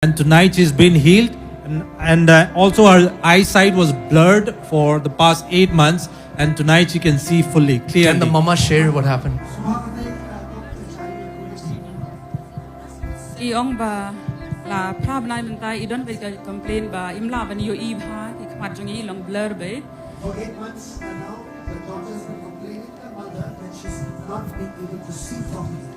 And tonight she's been healed, and also her eyesight was blurred for the past 8 months, and tonight she can see fully, clearly. Can the mama share what happened? Iong ba la prab nai mentai idon be complain ba imla ban yo I bha ki khamat jong I long blur be. For 8 months now, the daughter's been complaining to the mother that she's not being able to see properly.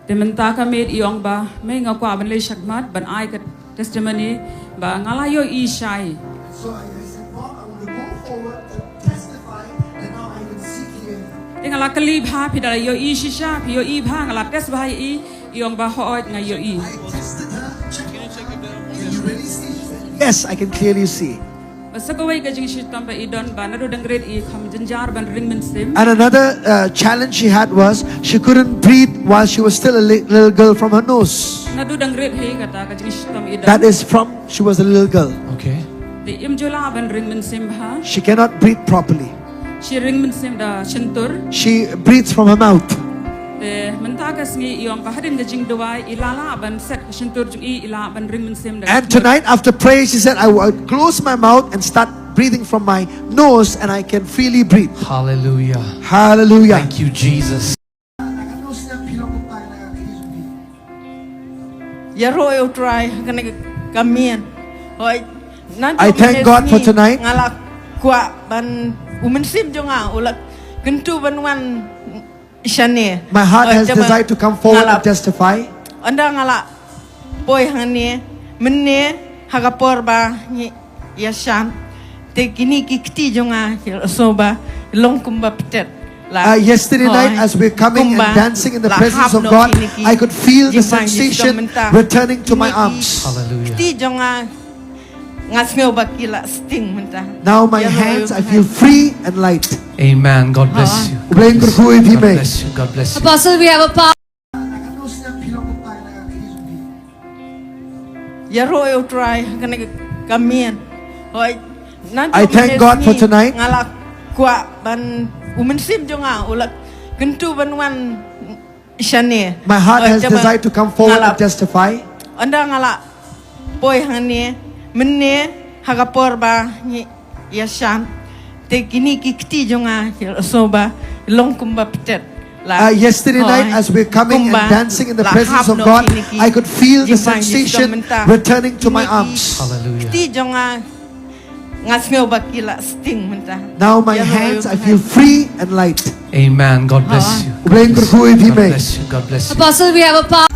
De menta ka met iong ba me nga kwa ban le shakmat ban ai ka testimony ba ngala yo I shai. So I said, Mom, I want to go forward to testify that now I can see clearly. Ngala kali bha phi da yo I shisha phi yo I bha ngala test bha I iong ba hoot nga yo I. I tested her. Can you really see? Yes, I can clearly see. Basakaway ka jing shitam ba idon ba nado dangret I kham janjar ban ring men sim. And another challenge she had was she couldn't breathe while she was still a little girl from her nose. Nado dangret he kata ka jing shitam idon. That is from she was a little girl. Okay. De imjola ban ring men sim bha. She cannot breathe properly. She ring men sim da chentur. She breathes from her mouth. De mentakas ngi iong bahadin gajing dawai ilala ban set shentur jung I ila ban ring men sim da. And tonight after prayer she said I will close my mouth and start breathing from my nose and I can freely breathe. Hallelujah. Hallelujah. Thank you, Jesus. I thank God for tonight. My heart has desired to come forward and testify. Anda ngala boy hangni menne hagapor ba yashan te kini kikti jonga soba longkumba ptet. Yesterday night as we're coming and dancing in the presence of God, I could feel the sensation returning to my arms. Hallelujah. Now my hands, I feel free and light. Amen. God bless you. God bless you. God bless you. Apostle, we have a power. I thank God for tonight. My heart has desired to come forward and testify. Anda ngala boy hangni menne hagapor ba yashan te kini kikti jonga soba longkumba ptet. Yesterday night as we're coming and dancing in the presence of God, I could feel the sensation returning to my arms. Hallelujah. Now my hands, I feel free and light. Amen. God bless you. God bless you. God bless you. Apostle, we have a power.